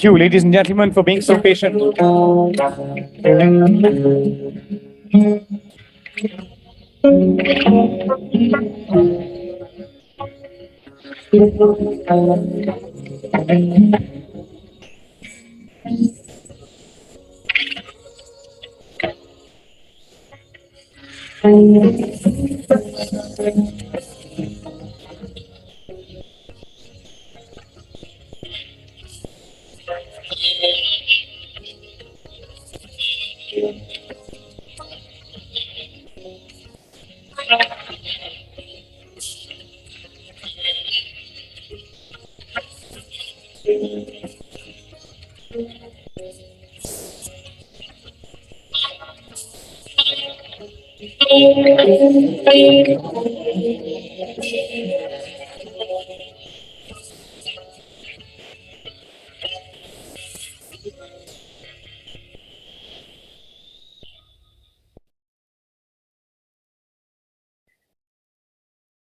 Thank you, ladies and gentlemen, for being so patient.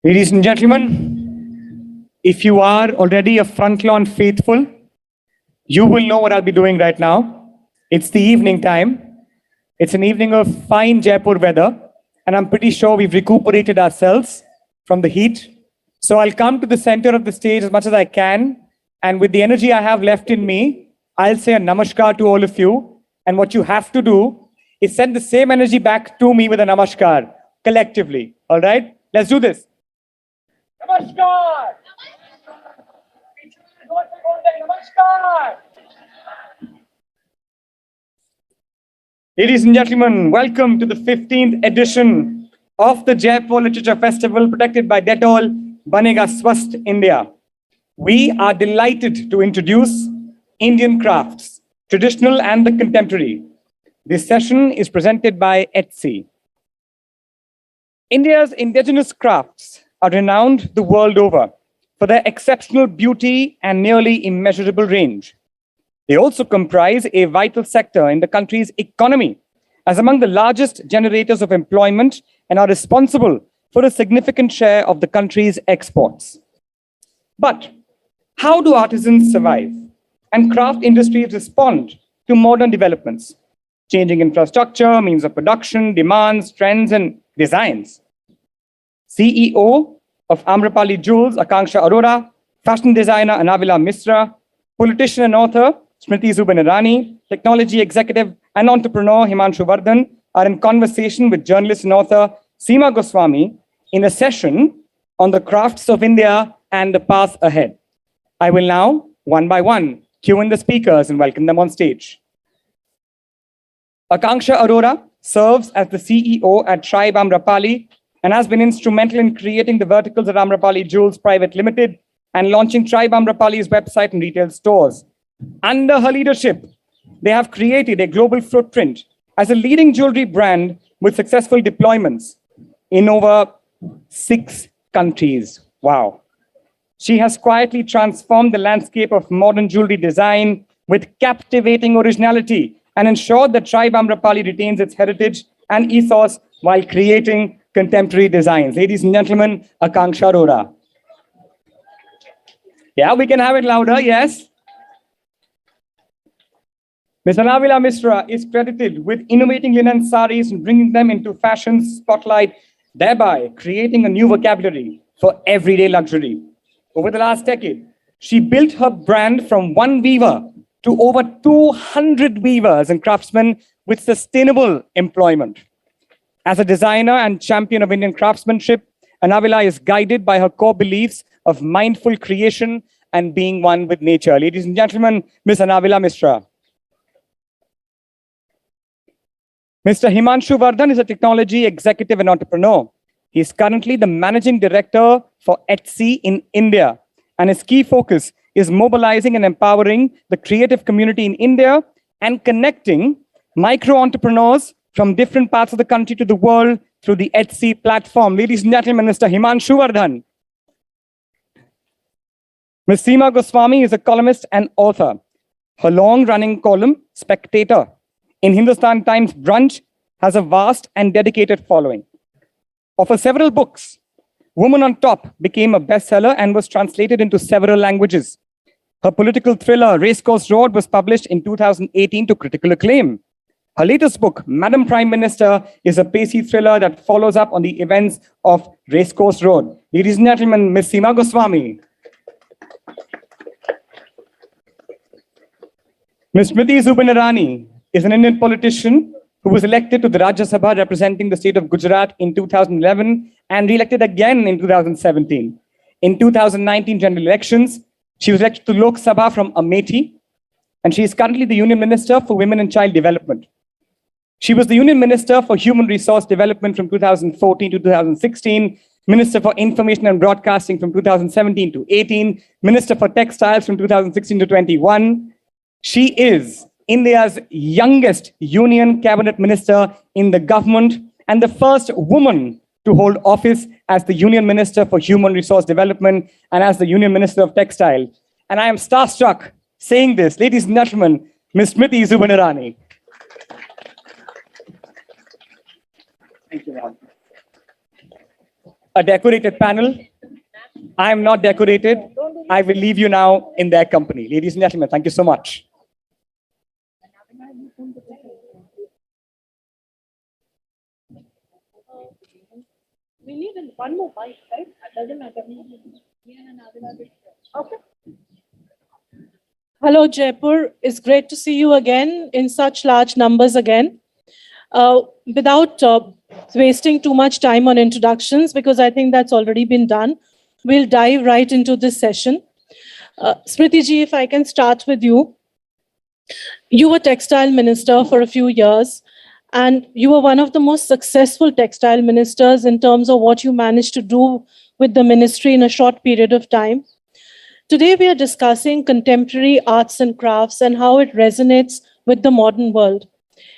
Ladies and gentlemen, if you are already a front lawn faithful, you will know what I'll be doing right now. It's the evening time. It's an evening of fine Jaipur weather, and I'm pretty sure we've recuperated ourselves from the heat. So I'll come to the center of the stage as much as I can, and with the energy I have left in me, I'll say a namaskar to all of you. And what you have to do is send the same energy back to me with a namaskar collectively. All right? Let's do this. Namaskar! Namaskar! Ladies and gentlemen, welcome to the 15th edition of the Jaipur Literature Festival, protected by Dettol, Banega Swast India. We are delighted to introduce Indian crafts, traditional and the contemporary. This session is presented by Etsy. India's indigenous crafts are renowned the world over for their exceptional beauty and nearly immeasurable range. They also comprise a vital sector in the country's economy as among the largest generators of employment and are responsible for a significant share of the country's exports. But how do artisans survive and craft industries respond to modern developments, changing infrastructure, means of production, demands, trends, and designs? CEO of Amrapali Jewels Akanksha Arora, fashion designer Anavila Misra, politician and author Smriti Zubin Irani, technology executive and entrepreneur Himanshu Wardhan are in conversation with journalist and author Seema Goswami in a session on the crafts of India and the path ahead. I will now, one by one, cue in the speakers and welcome them on stage. Akanksha Arora serves as the CEO at Tribe Amrapali and has been instrumental in creating the verticals at Amrapali Jewels Private Limited and launching Tribe Amrapali's website and retail stores. Under her leadership, they have created a global footprint as a leading jewelry brand with successful deployments in over 6 countries. Wow. She has quietly transformed the landscape of modern jewelry design with captivating originality and ensured that Tribe Amrapali retains its heritage and ethos while creating contemporary designs. Ladies and gentlemen, Akanksha Arora. Yeah, we can have it louder, yes. Ms. Anavila Misra is credited with innovating linen sarees and bringing them into fashion spotlight, thereby creating a new vocabulary for everyday luxury. Over the last decade, she built her brand from one weaver to over 200 weavers and craftsmen with sustainable employment. As a designer and champion of Indian craftsmanship, Anavila is guided by her core beliefs of mindful creation and being one with nature. Ladies and gentlemen, Ms. Anavila Misra. Mr. Himanshu Wardhan is a technology executive and entrepreneur. He is currently the managing director for Etsy in India, and his key focus is mobilizing and empowering the creative community in India and connecting micro-entrepreneurs from different parts of the country to the world through the Etsy platform. Ladies and gentlemen, Mr. Himanshu Wardhan. Ms. Seema Goswami is a columnist and author. Her long-running column, Spectator, in Hindustan Times Brunch, has a vast and dedicated following. Of her several books, Woman on Top became a bestseller and was translated into several languages. Her political thriller, Racecourse Road, was published in 2018 to critical acclaim. Her latest book, Madam Prime Minister, is a pacey thriller that follows up on the events of Racecourse Road. Ladies and gentlemen, Ms. Seema Goswami. Ms. Smriti Zubin Irani is an Indian politician who was elected to the Rajya Sabha representing the state of Gujarat in 2011 and re-elected again in 2017. In 2019 general elections, she was elected to Lok Sabha from Amethi, and she is currently the Union Minister for Women and Child Development. She was the Union Minister for Human Resource Development from 2014 to 2016, Minister for Information and Broadcasting from 2017 to 18, Minister for Textiles from 2016 to 21. She is India's youngest Union Cabinet Minister in the government and the first woman to hold office as the Union Minister for Human Resource Development and as the Union Minister of Textile. And I am starstruck saying this, ladies and gentlemen, Ms. Smriti Zubin Irani. Thank you, ma'am. A decorated panel. I am not decorated. I will leave you now in their company. Ladies and gentlemen, thank you so much. We need one more mic, right? Doesn't matter. Okay. Hello, Jaipur. It's great to see you again in such large numbers again. Without wasting too much time on introductions, because I think that's already been done, we'll dive right into this session. Smriti ji, if I can start with you. You were textile minister for a few years, and you were one of the most successful textile ministers in terms of what you managed to do with the ministry in a short period of time. Today, we are discussing contemporary arts and crafts and how it resonates with the modern world.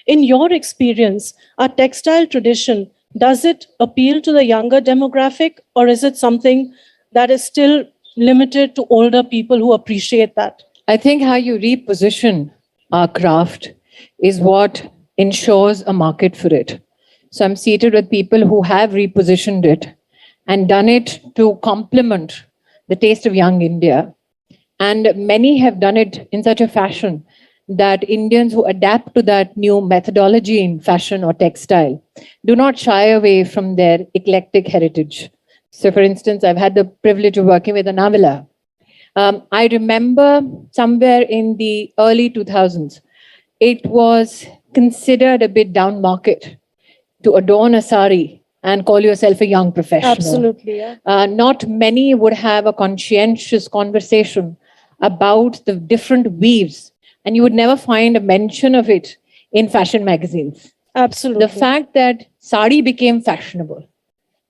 In your experience, our textile tradition, does it appeal to the younger demographic, or is it something that is still limited to older people who appreciate that? I think how you reposition our craft is what ensures a market for it. So I'm seated with people who have repositioned it and done it to complement the taste of young India. And many have done it in such a fashion that Indians who adapt to that new methodology in fashion or textile do not shy away from their eclectic heritage. So for instance, I've had the privilege of working with Anavila. I remember somewhere in the early 2000s, it was considered a bit down market to adorn a saree and call yourself a young professional. Absolutely, yeah. Not many would have a conscientious conversation about the different weaves, and you would never find a mention of it in fashion magazines. Absolutely. The fact that saree became fashionable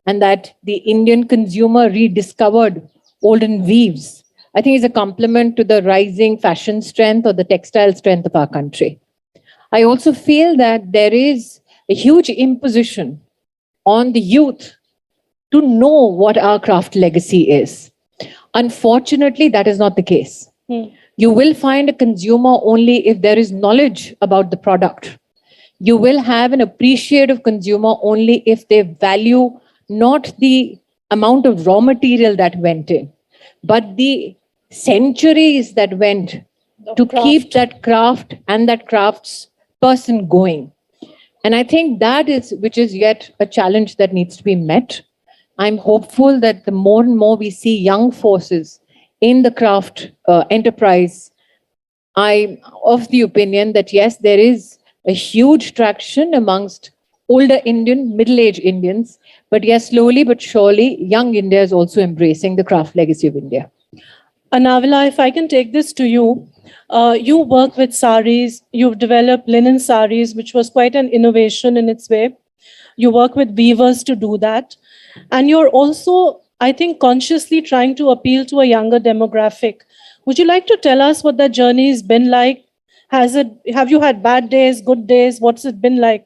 and that the Indian consumer rediscovered olden weaves, I think is a compliment to the rising fashion strength or the textile strength of our country. I also feel that there is a huge imposition on the youth to know what our craft legacy is. Unfortunately, that is not the case. You will find a consumer only if there is knowledge about the product. You will have an appreciative consumer only if they value not the amount of raw material that went in, but the centuries that went to keep that craft and that crafts person going. And I think that is, which is yet a challenge that needs to be met. I'm hopeful that the more and more we see young forces in the craft enterprise, I'm of the opinion that yes, there is a huge traction amongst older Indian, middle-aged Indians, but yes, slowly but surely, young India is also embracing the craft legacy of India. Anavila, if I can take this to you, you work with sarees, you've developed linen sarees, which was quite an innovation in its way. You work with weavers to do that. And you're also, I think, consciously trying to appeal to a younger demographic. Would you like to tell us what that journey has been like? Have you had bad days, good days? What's it been like?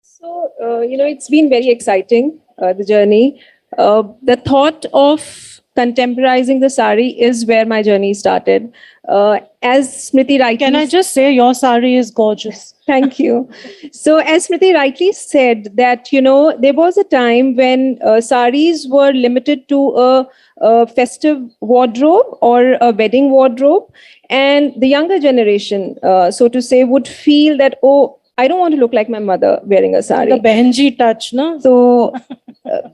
So, it's been very exciting, the journey. The thought of contemporizing the sari is where my journey started. As Smriti rightly Can I just say your sari is gorgeous? Thank you. So, as Smriti rightly said, that there was a time when saris were limited to a festive wardrobe or a wedding wardrobe, and the younger generation, so to say, would feel that, oh, I don't want to look like my mother wearing a sari. The Behenji touch, no? So,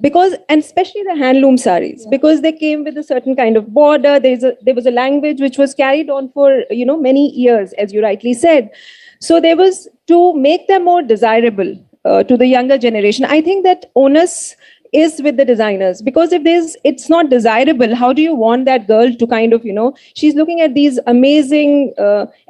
because, and especially the handloom saris, because they came with a certain kind of border. There was a language which was carried on for many years, as you rightly said. So there was, to make them more desirable to the younger generation. I think that onus is with the designers, because if it's not desirable, how do you want that girl to kind of, she's looking at these amazing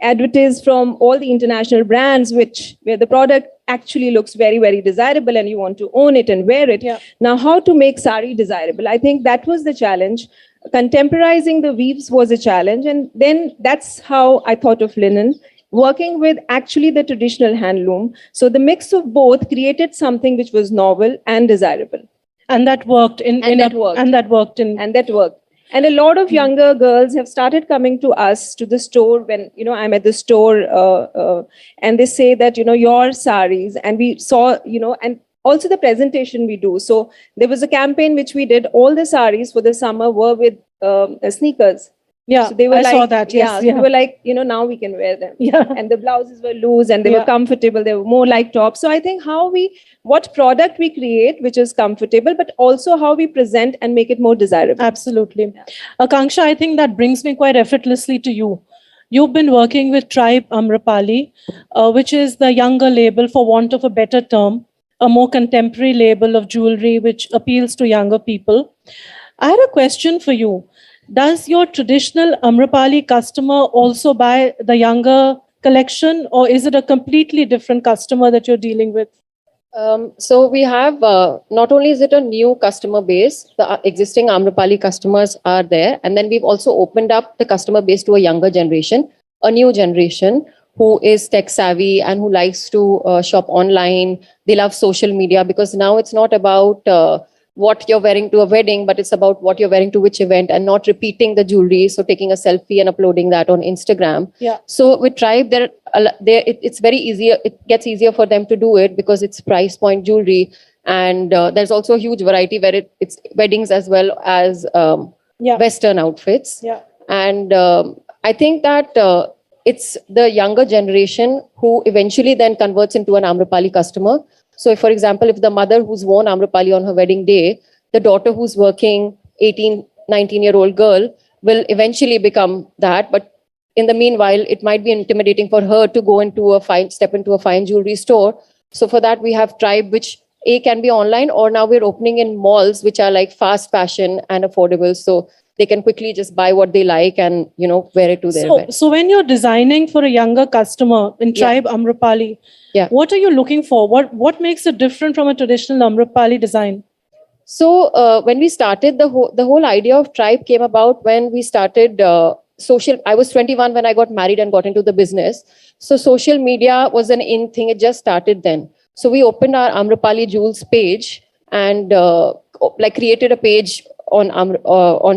advertises from all the international brands, where the product actually looks very, very desirable and you want to own it and wear it. Yeah. Now, how to make sari desirable? I think that was the challenge. Contemporizing the weaves was a challenge. And then that's how I thought of linen, working with actually the traditional handloom. So the mix of both created something which was novel and desirable. And that worked that worked. And that worked. And a lot of younger girls have started coming to us, to the store, when I'm at the store, and they say that your saris, and we saw and also the presentation we do. So there was a campaign which we did. All the saris for the summer were with sneakers. Yeah, so they were I saw that. Yes, yeah. So we were like, now we can wear them. Yeah. And the blouses were loose and they were comfortable. They were more like tops. So I think what product we create, which is comfortable, but also how we present and make it more desirable. Absolutely. Akanksha, I think that brings me quite effortlessly to you. You've been working with Tribe Amrapali, which is the younger label, for want of a better term, a more contemporary label of jewelry which appeals to younger people. I had a question for you. Does your traditional Amrapali customer also buy the younger collection, or is it a completely different customer that you're dealing with? So we have, not only is it a new customer base, the existing Amrapali customers are there. And then we've also opened up the customer base to a younger generation, a new generation who is tech savvy and who likes to shop online. They love social media, because now it's not about what you're wearing to a wedding, but it's about what you're wearing to which event, and not repeating the jewelry. So taking a selfie and uploading that on Instagram. Yeah. So with Tribe, it's very easy. It gets easier for them to do it because it's price point jewelry. And there's also a huge variety where it's weddings as well as Western outfits. Yeah. And I think that it's the younger generation who eventually then converts into an Amrapali customer. So if, for example, if the mother who's worn Amrapali on her wedding day, the daughter who's working, 18, 19-year-old girl, will eventually become that. But in the meanwhile, it might be intimidating for her to step into a fine jewelry store. So for that, we have Tribe, which can be online, or now we're opening in malls, which are like fast fashion and affordable. So they can quickly just buy what they like and, wear it to their event. So when you're designing for a younger customer in Tribe Amrapali, what are you looking for? What makes it different from a traditional Amrapali design? So when we started, the whole idea of Tribe came about when we started I was 21 when I got married and got into the business. So social media was an in thing. It just started then. So we opened our Amrapali Jewels page and created a page on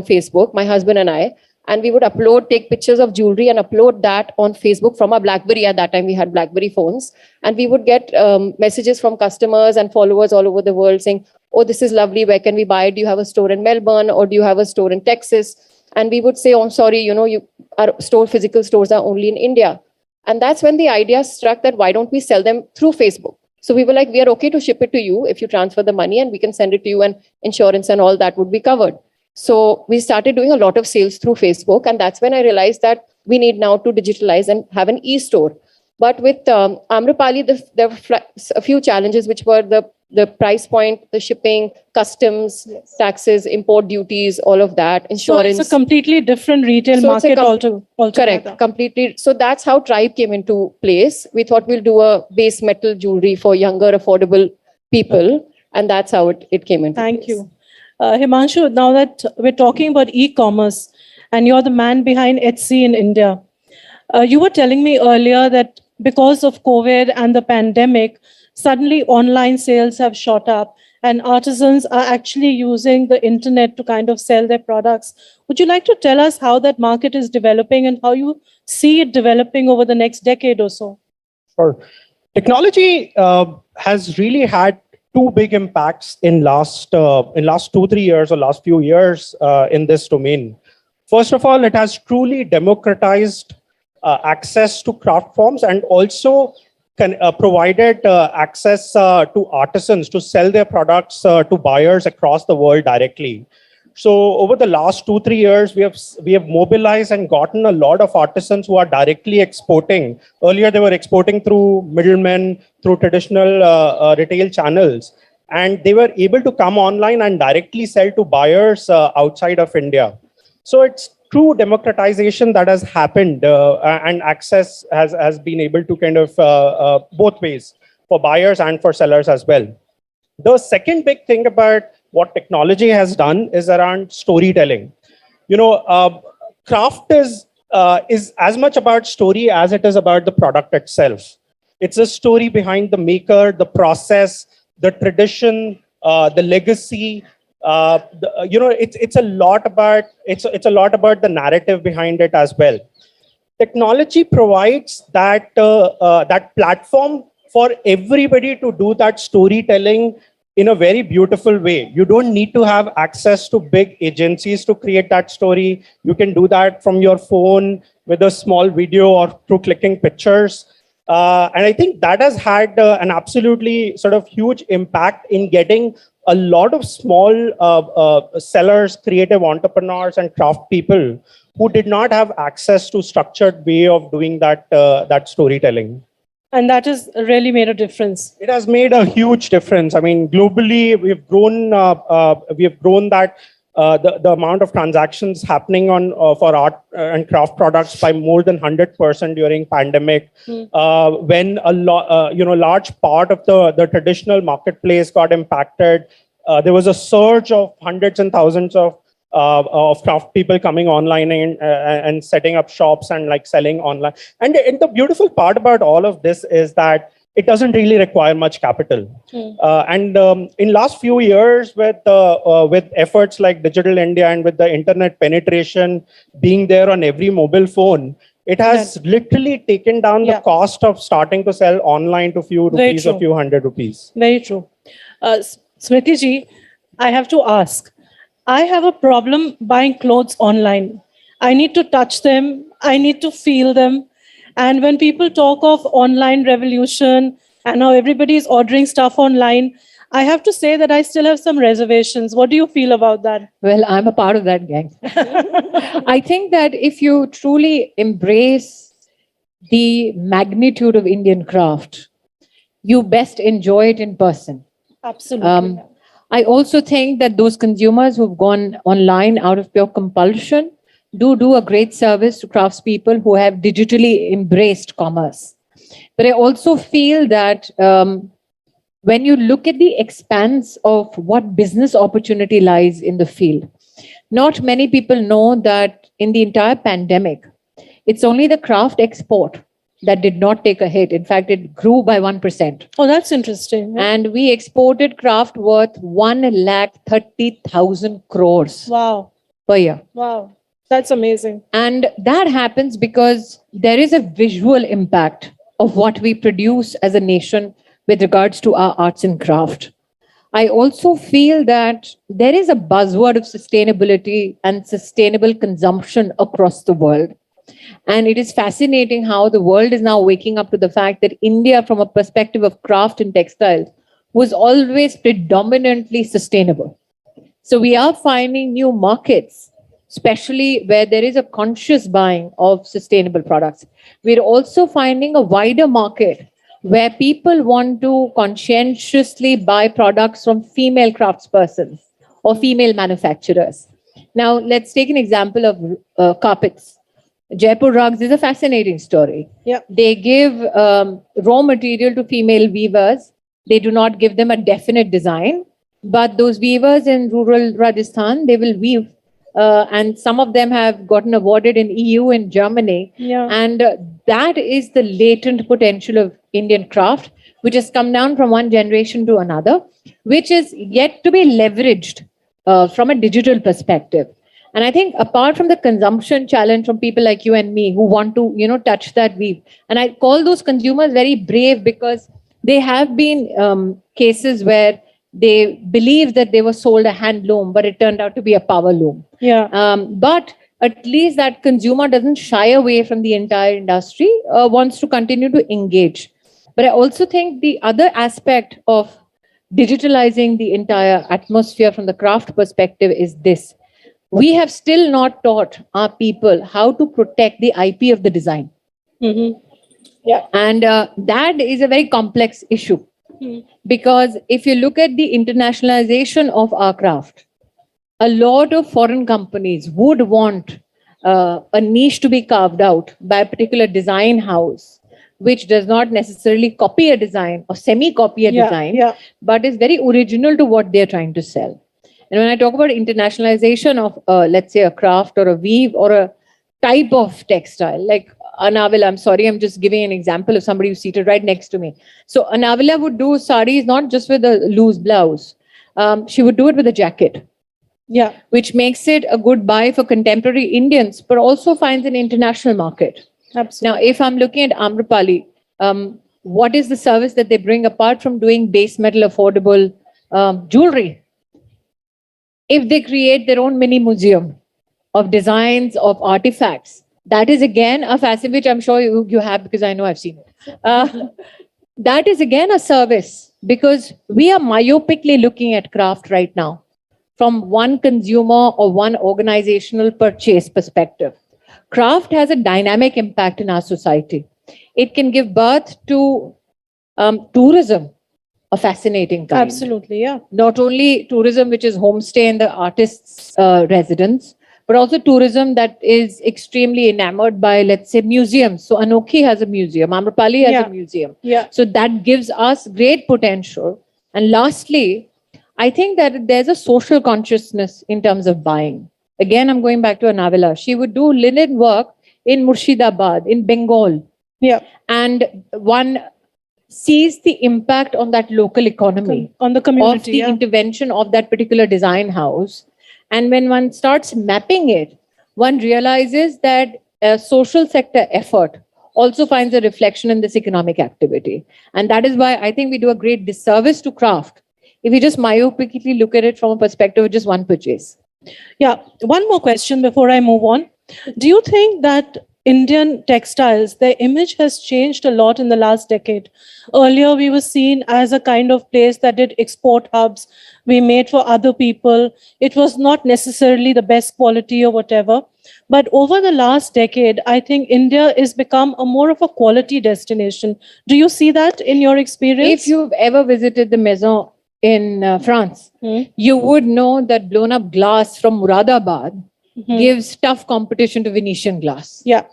Facebook, my husband and I, and we would take pictures of jewelry and upload that on Facebook from our BlackBerry. At that time, we had BlackBerry phones, and we would get messages from customers and followers all over the world saying, "Oh, this is lovely. Where can we buy it? Do you have a store in Melbourne, or do you have a store in Texas?" And we would say, "Oh, sorry, our physical stores are only in India." And that's when the idea struck that why don't we sell them through Facebook? So we were like, we are okay to ship it to you if you transfer the money, and we can send it to you, and insurance and all that would be covered. So we started doing a lot of sales through Facebook. And that's when I realized that we need now to digitalize and have an e-store. But with Amrapali, there were a few challenges, which were the price point, the shipping, customs, taxes, import duties, all of that, insurance. So it's a completely different retail market altogether. Correct, completely. So that's how Tribe came into place. We thought we'll do a base metal jewelry for younger, affordable people. And that's how it came into place. Thank you. Himanshu, now that we're talking about e-commerce, and you're the man behind Etsy in India, you were telling me earlier that because of COVID and the pandemic, suddenly online sales have shot up, and artisans are actually using the internet to kind of sell their products. Would you like to tell us how that market is developing and how you see it developing over the next decade or so? Sure. Technology has really had two big impacts in last 2-3 years or last few years in this domain. First of all, it has truly democratized access to craft forms and also provided access to artisans to sell their products to buyers across the world directly. So over the last 2-3 years, we have mobilized and gotten a lot of artisans who are directly exporting. Earlier, they were exporting through middlemen, through traditional retail channels, and they were able to come online and directly sell to buyers outside of India. So it's true democratization that has happened, and access has been able to kind of both ways for buyers and for sellers as well. The second big thing about what technology has done is around storytelling. Craft is as much about story as it is about the product itself. It's a story behind the maker, the process, the tradition, the legacy. It's a lot about the narrative behind it as well. Technology provides that platform for everybody to do that storytelling in a very beautiful way. You don't need to have access to big agencies to create that story. You can do that from your phone with a small video or through clicking pictures. And I think that has had an absolutely sort of huge impact in getting a lot of small sellers, creative entrepreneurs, and craft people who did not have access to structured way of doing that storytelling. And that has really made a difference. It has made a huge difference. I mean, globally, we've grown that the amount of transactions happening for art and craft products by more than 100% during pandemic. When a large part of the traditional marketplace got impacted, there was a surge of hundreds and thousands of craft people coming online and setting up shops and like selling online. And the beautiful part about all of this is that it doesn't really require much capital. In last few years, with efforts like Digital India and with the internet penetration being there on every mobile phone, it has literally taken down the cost of starting to sell online to few rupees or few hundred rupees. Very true. Smriti ji, I have to ask. I have a problem buying clothes online. I need to touch them. I need to feel them. And when people talk of online revolution and how everybody is ordering stuff online, I have to say that I still have some reservations. What do you feel about that? Well, I'm a part of that gang. I think that if you truly embrace the magnitude of Indian craft, you best enjoy it in person. Absolutely. I also think that those consumers who've gone online out of pure compulsion do a great service to craftspeople who have digitally embraced commerce. But I also feel that when you look at the expanse of what business opportunity lies in the field, not many people know that in the entire pandemic, it's only the craft export that did not take a hit. In fact, it grew by 1%. Oh, that's interesting. And we exported craft worth 130,000 crores per year. Wow. That's amazing. And that happens because there is a visual impact of what we produce as a nation with regards to our arts and craft. I also feel that there is a buzzword of sustainability and sustainable consumption across the world. And it is fascinating how the world is now waking up to the fact that India, from a perspective of craft and textiles, was always predominantly sustainable. So we are finding new markets, especially where there is a conscious buying of sustainable products. We're also finding a wider market where people want to conscientiously buy products from female craftspersons or female manufacturers. Now, let's take an example of carpets. Jaipur rugs is a fascinating story. Yeah. They give raw material to female weavers. They do not give them a definite design, but those weavers in rural Rajasthan, they will weave. And some of them have gotten awarded in EU and Germany. Yeah. And that is the latent potential of Indian craft, which has come down from one generation to another, which is yet to be leveraged from a digital perspective. And I think apart from the consumption challenge from people like you and me who want to, touch that weave, and I call those consumers very brave because they have been cases where they believe that they were sold a hand loom, but it turned out to be a power loom. Yeah. But at least that consumer doesn't shy away from the entire industry, wants to continue to engage. But I also think the other aspect of digitalizing the entire atmosphere from the craft perspective is this. We have still not taught our people how to protect the IP of the design. Mm-hmm. Yeah. And that is a very complex issue. Mm. Because if you look at the internationalization of our craft, a lot of foreign companies would want a niche to be carved out by a particular design house, which does not necessarily copy a design or semi-copy a design, but is very original to what they're trying to sell. And when I talk about internationalization of, let's say, a craft or a weave or a type of textile, like Anavila, I'm sorry, I'm just giving an example of somebody who's seated right next to me. So Anavila would do sarees not just with a loose blouse. She would do it with a jacket. Yeah. Which makes it a good buy for contemporary Indians, but also finds an international market. Absolutely. Now, if I'm looking at Amrapali, what is the service that they bring apart from doing base metal affordable jewelry? If they create their own mini museum of designs, of artifacts, that is again a facet which I'm sure you have because I know I've seen it. That is again a service because we are myopically looking at craft right now from one consumer or one organizational purchase perspective. Craft has a dynamic impact in our society. It can give birth to tourism, a fascinating kind. Absolutely, yeah. Not only tourism, which is homestay in the artist's residence, but also tourism that is extremely enamored by, let's say, museums. So Anokhi has a museum, Amrapali has a museum. Yeah. So that gives us great potential. And lastly, I think that there's a social consciousness in terms of buying. Again, I'm going back to Anavila. She would do linen work in Murshidabad, in Bengal. Yeah. And one sees the impact on that local economy, on the community, of the intervention of that particular design house. And when one starts mapping it, one realizes that a social sector effort also finds a reflection in this economic activity. And that is why I think we do a great disservice to craft if we just myopically look at it from a perspective of just one purchase. Yeah. One more question before I move on. Do you think that Indian textiles, their image has changed a lot in the last decade? Earlier, we were seen as a kind of place that did export hubs. We made for other people. It was not necessarily the best quality or whatever. But over the last decade, I think India has become a more of a quality destination. Do you see that in your experience? If you've ever visited the Maison in France, you would know that blown up glass from Muradabad gives tough competition to Venetian glass. Yeah.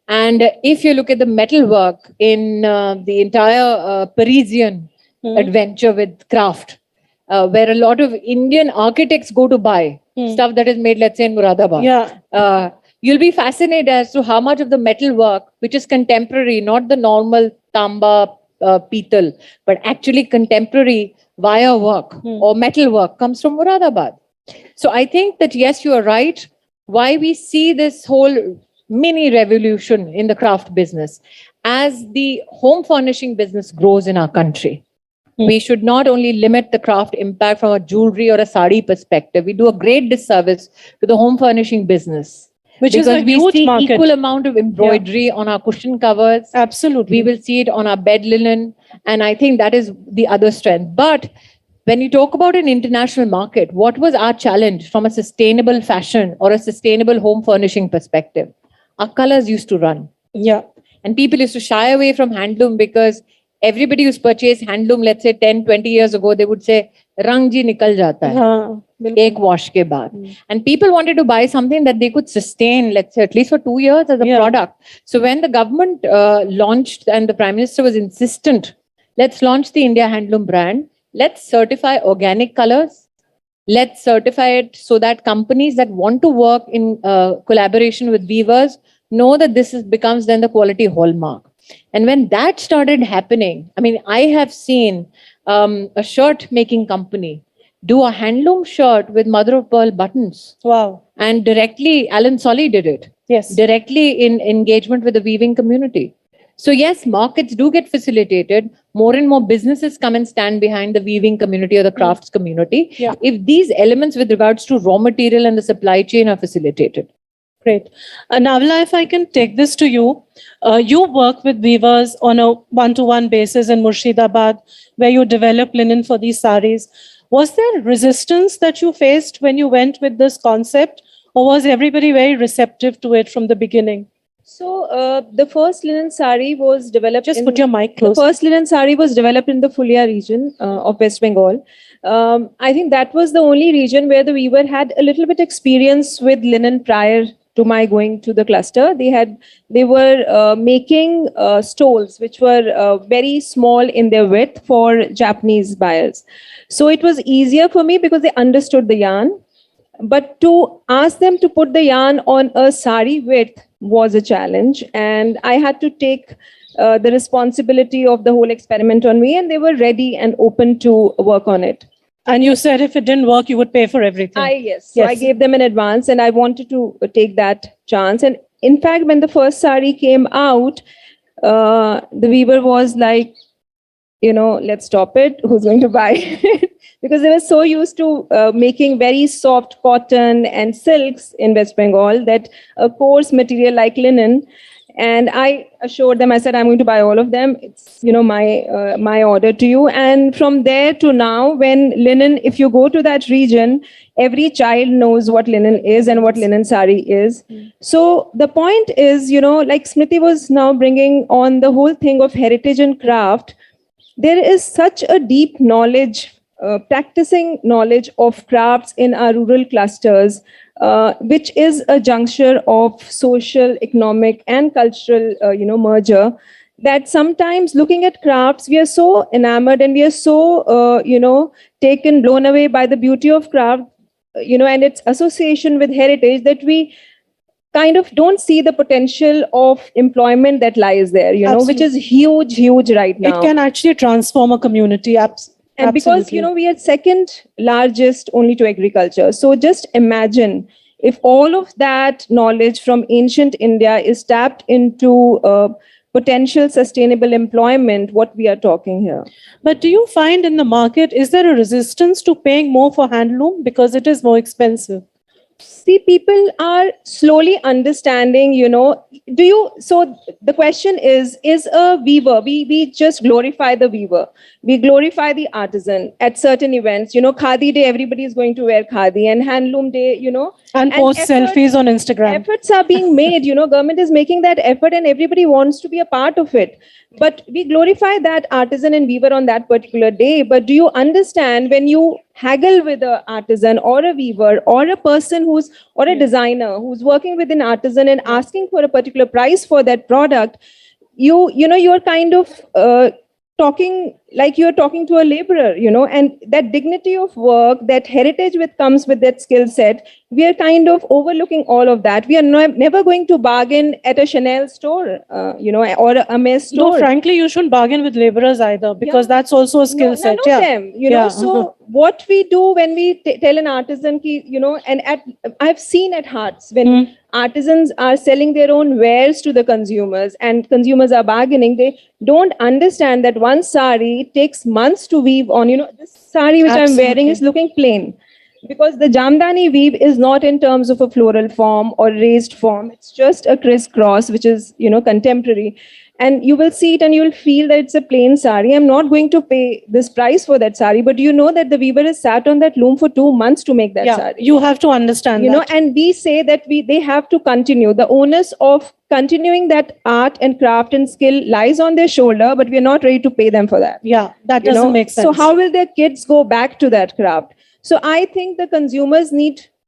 And if you look at the metalwork in the entire Parisian adventure with craft, where a lot of Indian architects go to buy stuff that is made, let's say, in Muradabad. Yeah. You'll be fascinated as to how much of the metalwork, which is contemporary, not the normal tamba, pital, but actually contemporary wire work or metal work comes from Muradabad. So I think that, yes, you are right. Why we see this whole mini revolution in the craft business as the home furnishing business grows in our country. We should not only limit the craft impact from a jewelry or a saree perspective. We do a great disservice to the home furnishing business. Which is a huge we see market. Equal amount of embroidery on our cushion covers. Absolutely. We will see it on our bed linen. And I think that is the other strength. But when you talk about an international market, what was our challenge from a sustainable fashion or a sustainable home furnishing perspective? Our colors used to run. Yeah. And people used to shy away from handloom because everybody who's purchased handloom, let's say 10, 20 years ago, they would say, Rang ji nikal jata hai. Ek wash ke baad. And people wanted to buy something that they could sustain, let's say, at least for 2 years as a product. So when the government launched and the Prime Minister was insistent, let's launch the India Handloom brand. Let's certify organic colors. Let's certify it so that companies that want to work in collaboration with weavers know that this becomes then the quality hallmark. And when that started happening, I mean, I have seen a shirt making company do a handloom shirt with mother of pearl buttons. Wow. And directly, Alan Solly did it. Yes. Directly in engagement with the weaving community. So yes, markets do get facilitated. More and more businesses come and stand behind the weaving community or the crafts community. Yeah. If these elements with regards to raw material and the supply chain are facilitated. Great. Anavila, if I can take this to you, you work with weavers on a one-to-one basis in Murshidabad, where you develop linen for these saris. Was there resistance that you faced when you went with this concept, or was everybody very receptive to it from the beginning? So the first linen sari was developed. Just put your mic close. The first linen sari was developed in the Fulia region of West Bengal. I think that was the only region where the weaver had a little bit experience with linen prior to my going to the cluster. They were making stoles which were very small in their width for Japanese buyers. So it was easier for me because they understood the yarn. But to ask them to put the yarn on a sari width was a challenge. And I had to take the responsibility of the whole experiment on me, and they were ready and open to work on it. And you said if it didn't work, you would pay for everything. Yes. So I gave them an advance, and I wanted to take that chance. And in fact, when the first sari came out, the weaver was like, let's stop it. Who's going to buy it? Because they were so used to making very soft cotton and silks in West Bengal, that a coarse material like linen. And I assured them, I said, I'm going to buy all of them. It's, my order to you. And from there to now, when linen, if you go to that region, every child knows what linen is and what linen sari is. So the point is, like Smriti was now bringing on the whole thing of heritage and craft, there is such a deep knowledge, practicing knowledge of crafts in our rural clusters, which is a juncture of social, economic, and cultural, merger, that sometimes looking at crafts, we are so enamored and we are so, blown away by the beauty of craft, and its association with heritage, that we kind of don't see the potential of employment that lies there, which is huge right now. It can actually transform a community. And because, we are second largest only to agriculture. So just imagine if all of that knowledge from ancient India is tapped into potential sustainable employment, what we are talking here. But do you find in the market, is there a resistance to paying more for handloom because it is more expensive? See, people are slowly understanding, so the question is a weaver, we just glorify the weaver. We glorify the artisan at certain events, Khadi Day, everybody is going to wear Khadi, and Handloom Day, And post selfies on Instagram. Efforts are being made, government is making that effort and everybody wants to be a part of it. But we glorify that artisan and weaver on that particular day. But do you understand when you haggle with an artisan or a weaver or a person or a designer who's working with an artisan and asking for a particular price for that product, you're kind of talking like you're talking to a laborer, and that dignity of work, that heritage which comes with that skill set, we are kind of overlooking all of that. We are never going to bargain at a Chanel store, or a Hermes store. No, frankly, you shouldn't bargain with laborers either, because that's also a skill set. So what we do when we tell an artisan, I've seen at Hearts when artisans are selling their own wares to the consumers and consumers are bargaining, they don't understand that one sari takes months to weave on. This sari which I'm wearing is looking plain because the jamdani weave is not in terms of a floral form or raised form. It's just a crisscross, which is, contemporary. And you will see it and you will feel that it's a plain sari. I'm not going to pay this price for that sari, but you know that the weaver has sat on that loom for 2 months to make that sari. You have to understand that. And we say that they have to continue. The onus of continuing that art and craft and skill lies on their shoulder, but we are not ready to pay them for that. Yeah, that doesn't make sense. So how will their kids go back to that craft? So I think the consumers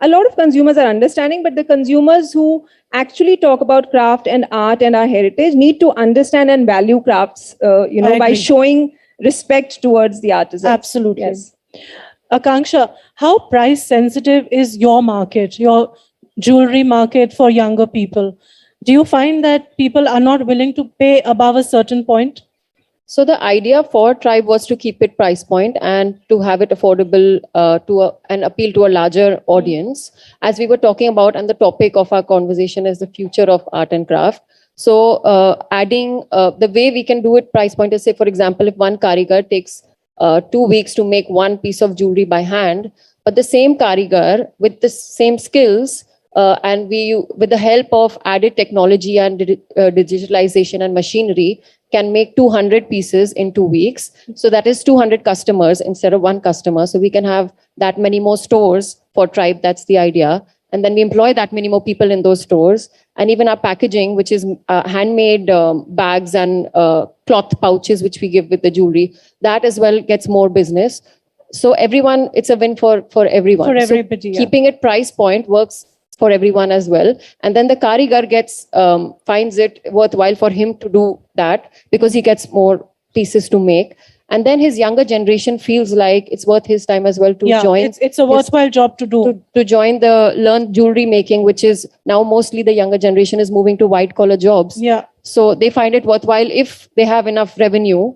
a lot of consumers are understanding, but the consumers who actually talk about craft and art and our heritage need to understand and value crafts, by showing respect towards the artisans. Absolutely. Yes. Akanksha, how price sensitive is your market, your jewelry market for younger people? Do you find that people are not willing to pay above a certain point? So the idea for Tribe was to keep it price point and to have it affordable and appeal to a larger audience. As we were talking about, and the topic of our conversation is the future of art and craft. So adding the way we can do it price point is, say, for example, if one karigar takes 2 weeks to make one piece of jewelry by hand, but the same karigar with the same skills and with the help of added technology and digitalization and machinery, can make 200 pieces in 2 weeks. So that is 200 customers instead of one customer. So we can have that many more stores for Tribe. That's the idea. And then we employ that many more people in those stores. And even our packaging, which is handmade bags and cloth pouches, which we give with the jewelry, that as well gets more business. So everyone, it's a win for everyone. For everybody, so keeping it price point works for everyone as well. And then the karigar finds it worthwhile for him to do that because he gets more pieces to make. And then his younger generation feels like it's worth his time as well to join. It's a worthwhile job to do. To join learn jewelry making, which is now mostly the younger generation is moving to white collar jobs. Yeah. So they find it worthwhile if they have enough revenue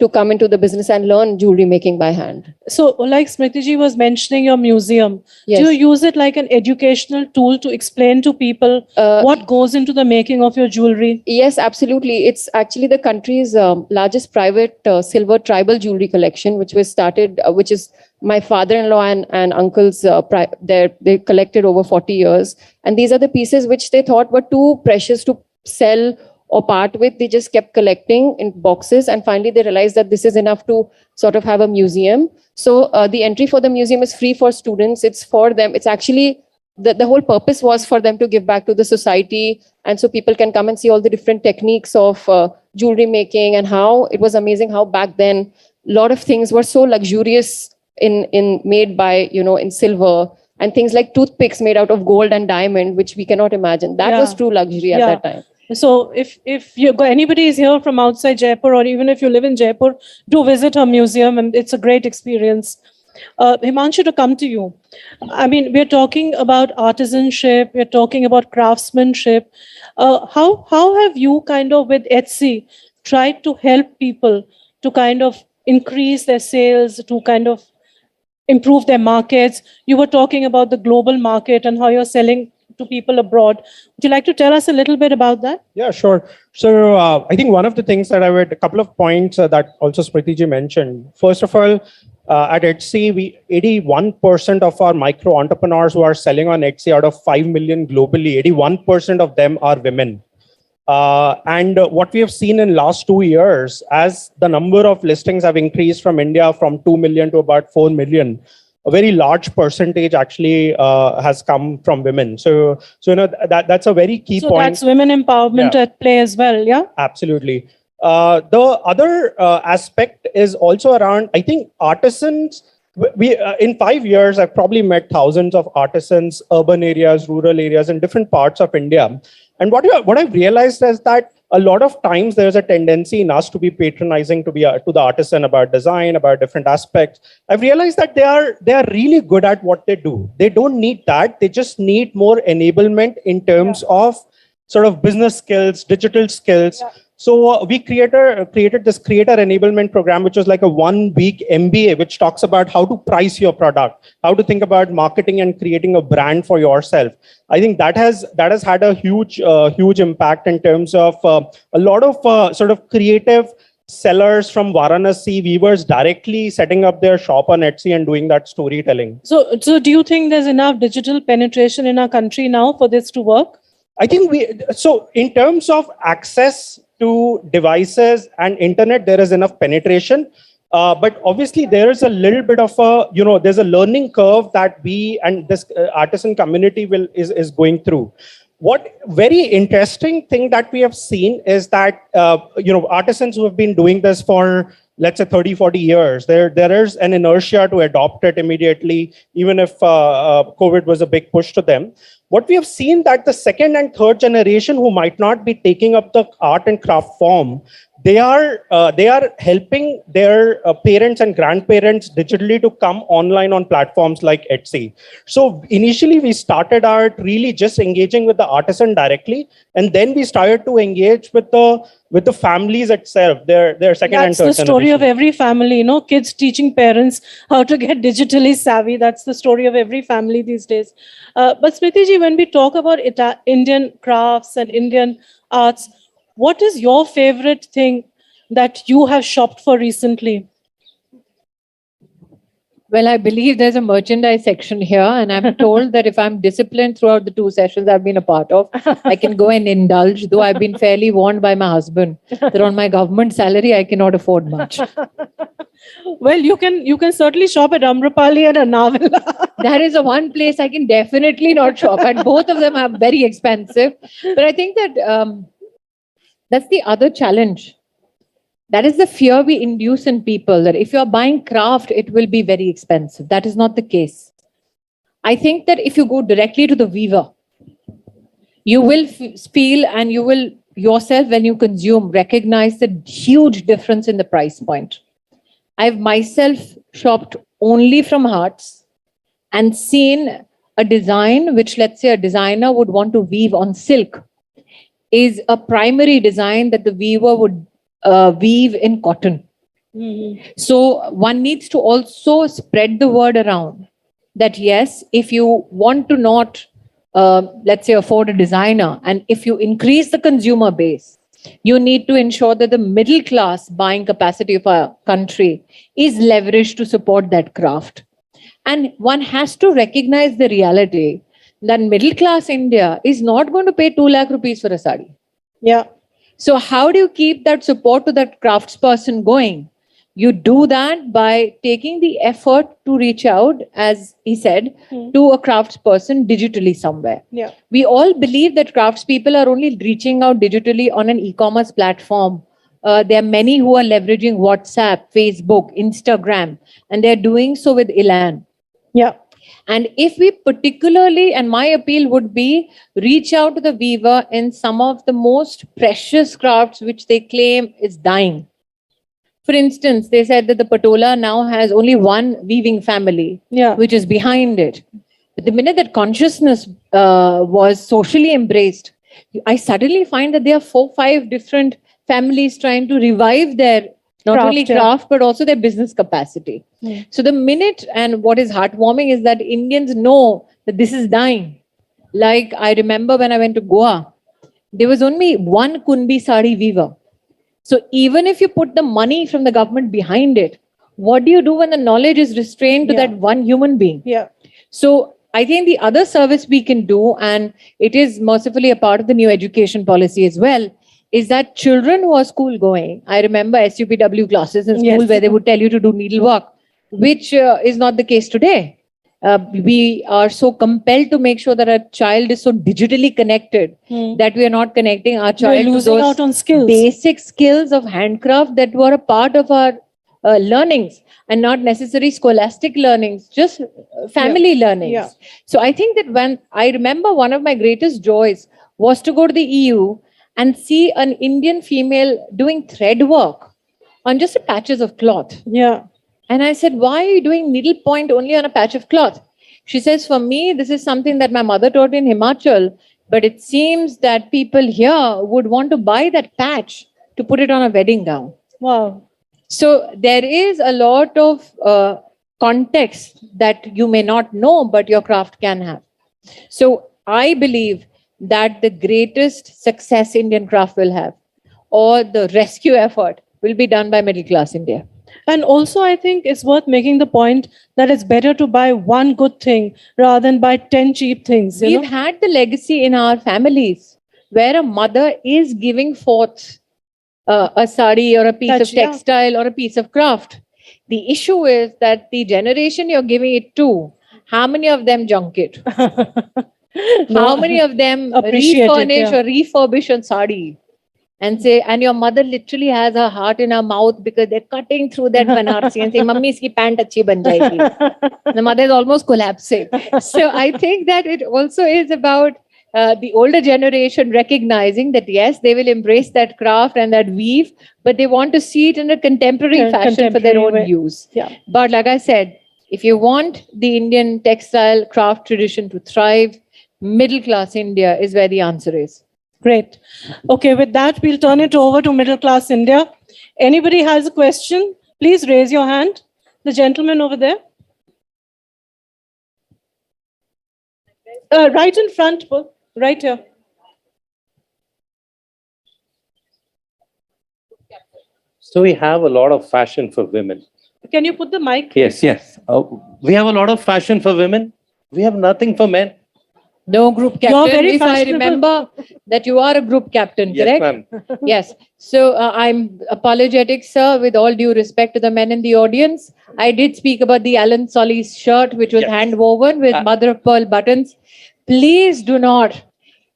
to come into the business and learn jewelry making by hand. So like Smriti ji was mentioning your museum, Yes. do you use it like an educational tool to explain to people what goes into the making of your jewelry? Yes, absolutely. It's actually the country's largest private silver tribal jewelry collection, which was started, which is my father-in-law and uncle's, they collected over 40 years. And these are the pieces which they thought were too precious to sell or part with. They just kept collecting in boxes, and finally they realized that this is enough to sort of have a museum. So the entry for the museum is free for students. It's for them. It's actually the whole purpose was for them to give back to the society, and so people can come and see all the different techniques of jewelry making, and how it was amazing how back then a lot of things were so luxurious in made by in silver, and things like toothpicks made out of gold and diamond, which we cannot imagine. That was true luxury at that time. So if anybody is here from outside Jaipur, or even if you live in Jaipur, do visit her museum, and it's a great experience. Himanshu, to come to you. I mean, we're talking about artisanship, we're talking about craftsmanship. How have you kind of with Etsy tried to help people to kind of increase their sales, to kind of improve their markets? You were talking about the global market and how you're selling to people abroad. Would you like to tell us a little bit about that? Yeah, sure. So I think one of the things that a couple of points that also Smriti ji mentioned. First of all, at Etsy, 81% of our micro entrepreneurs who are selling on Etsy out of 5 million globally, 81% of them are women. And what we have seen in last 2 years, as the number of listings have increased from India from 2 million to about 4 million, a very large percentage actually has come from women. So that's a very key point. So that's women empowerment at play as well, yeah? Absolutely. The other aspect is also around, I think, artisans. We in 5 years, I've probably met thousands of artisans, urban areas, rural areas, in different parts of India. And what I've realized is that a lot of times there's a tendency in us to be patronizing to the artisan about design, about different aspects. I've realized that they are really good at what they do. They don't need that. They just need more enablement in terms of sort of business skills, digital skills. Yeah. So we created this creator enablement program, which was like a 1-week MBA, which talks about how to price your product, how to think about marketing and creating a brand for yourself. I think that has had a huge impact in terms of a lot of sort of creative sellers from Varanasi, weavers directly setting up their shop on Etsy and doing that storytelling. So do you think there's enough digital penetration in our country now for this to work? I think so in terms of access to devices and internet, there is enough penetration. But obviously there is a little bit of there's a learning curve that we and this artisan community is going through. What very interesting thing that we have seen is that, artisans who have been doing this for, let's say 30, 40 years, there is an inertia to adopt it immediately, even if COVID was a big push to them. What we have seen that the second and third generation who might not be taking up the art and craft form, they are helping their parents and grandparents digitally to come online on platforms like Etsy. So initially we started out really just engaging with the artisan directly, and then we started to engage with the families itself, their second and third That's the story generation. of every family, you know, kids teaching parents how to get digitally savvy. That's the story of every family these days. But Smriti ji, when we talk about Indian crafts and Indian arts, what is your favorite thing that you have shopped for recently? Well, I believe there's a merchandise section here, and I'm told that if I'm disciplined throughout the 2 sessions I've been a part of, I can go and indulge, though I've been fairly warned by my husband that on my government salary, I cannot afford much. Well, you can certainly shop at Amrapali and Anavila. That is the one place I can definitely not shop at. Both of them are very expensive. But I think that that's the other challenge. That is the fear we induce in people, that if you're buying craft, it will be very expensive. That is not the case. I think that if you go directly to the weaver, you will feel, and you will yourself, when you consume, recognize the huge difference in the price point. I've myself shopped only from Hearts and seen a design which, let's say, a designer would want to weave on silk, is a primary design that the weaver would weave in cotton. Mm-hmm. So one needs to also spread the word around that, yes, if you want to not, let's say, afford a designer, and if you increase the consumer base, you need to ensure that the middle class buying capacity of our country is leveraged to support that craft. And one has to recognize the reality that middle class India is not going to pay 2 lakh rupees for a sari. Yeah. So how do you keep that support to that craftsperson going? You do that by taking the effort to reach out, as he said, to a craftsperson digitally somewhere. Yeah. We all believe that craftspeople are only reaching out digitally on an e-commerce platform. There are many who are leveraging WhatsApp, Facebook, Instagram, and they're doing so with Elan. Yeah. And if we particularly, and my appeal would be, reach out to the weaver in some of the most precious crafts which they claim is dying. For instance, they said that the patola now has only one weaving family, which is behind it. But the minute that consciousness was socially embraced, I suddenly find that there are 4-5 different families trying to revive their not only craft, but also their business capacity. So the minute, and what is heartwarming is that Indians know that this is dying. Like I remember when I went to Goa, there was only one Kunbi sari weaver. So even if you put the money from the government behind it, what do you do when the knowledge is restrained to that one human being? Yeah. So I think the other service we can do, and it is mercifully a part of the new education policy as well, is that children who are school going, I remember SUPW classes in school where they would tell you to do needlework, which is not the case today. We are so compelled to make sure that our child is so digitally connected that we are not connecting our child to those out on skills. Basic skills of handcraft that were a part of our learnings, and not necessarily scholastic learnings, just family learnings. Yeah. So I think that when I remember, one of my greatest joys was to go to the EU and see an Indian female doing thread work on just patches of cloth. Yeah. And I said, why are you doing needlepoint only on a patch of cloth? She says, for me, this is something that my mother taught in Himachal, but it seems that people here would want to buy that patch to put it on a wedding gown. Wow. So there is a lot of context that you may not know, but your craft can have. So I believe that the greatest success Indian craft will have, or the rescue effort, will be done by middle class India. And also, I think it's worth making the point that it's better to buy one good thing rather than buy 10 cheap things. We've had the legacy in our families where a mother is giving forth a sari or a piece of textile or a piece of craft. The issue is that the generation you're giving it to, how many of them junk it? How many of them refurnish or refurbish a sari and say, and your mother literally has her heart in her mouth because they're cutting through that Banarsi and say, Mummy, iski pant achhi ban jayegi. The mother is almost collapsing. So I think that it also is about the older generation recognizing that yes, they will embrace that craft and that weave, but they want to see it in a contemporary fashion for their own way. use. Yeah. But like I said, if you want the Indian textile craft tradition to thrive, middle class India is where the answer is. Great. Okay, with that, we'll turn it over to middle class India. Anybody has a question? Please raise your hand. The gentleman over there. Right in front, right here. So we have a lot of fashion for women. Can you put the mic? Yes, yes. We have a lot of fashion for women. We have nothing for men. No group captain. You're very if I fashionable. remember that you are a group captain, Yes, correct? ma'am. Yes. So I'm apologetic, sir, with all due respect to the men in the audience. I did speak about the Alan Solly's shirt, which was Yes. hand woven with mother of pearl buttons. Please do not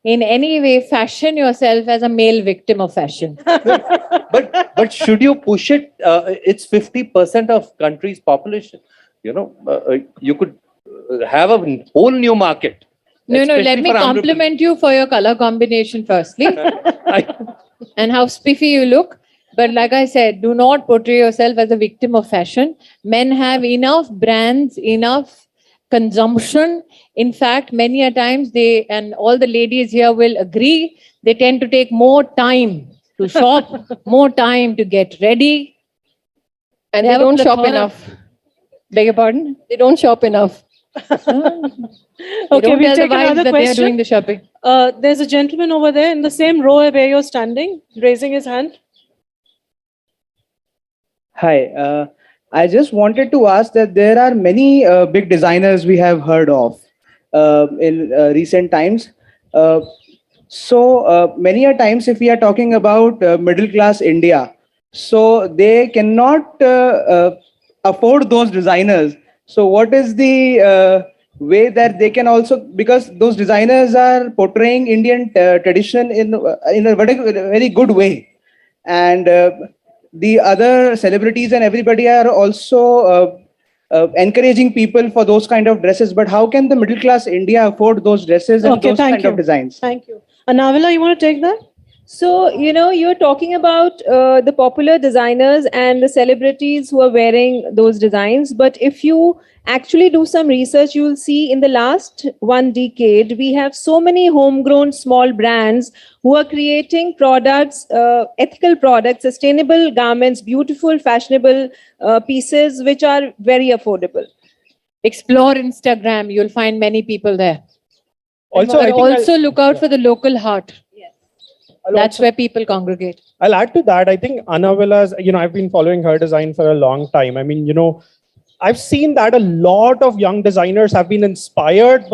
in any way fashion yourself as a male victim of fashion. But should you push it? It's 50% of country's population. You know, you could have a whole new market. No, let especially me for Amrapali. compliment you for your color combination firstly. I- And how spiffy you look. But like I said, do not portray yourself as a victim of fashion. Men have enough brands, enough consumption. In fact, many a times they, and all the ladies here will agree, they tend to take more time to shop, more time to get ready. And They they have a don't shop plethora- enough. Beg your pardon? They don't shop enough. Okay, Don't we'll tell the take wives another that they are doing question. the shopping. There's a gentleman over there in the same row where you're standing, raising his hand. Hi, I just wanted to ask that there are many big designers we have heard of in recent times. So many a times, if we are talking about middle class India, so they cannot afford those designers. So what is the way that they can also, because those designers are portraying Indian tradition in a very good way, and the other celebrities and everybody are also encouraging people for those kind of dresses. But how can the middle class India afford those dresses and Okay, those thank kind you. of designs? Thank you. Anavila, you want to take that? So, you're talking about the popular designers and the celebrities who are wearing those designs. But if you actually do some research, you will see in the last 1 decade, we have so many homegrown small brands who are creating products, ethical products, sustainable garments, beautiful, fashionable pieces, which are very affordable. Explore Instagram. You'll find many people there. Also, I But think also look out for the local heart. That's where people congregate. I'll add to that. I think Anavila's, I've been following her design for a long time. I mean, I've seen that a lot of young designers have been inspired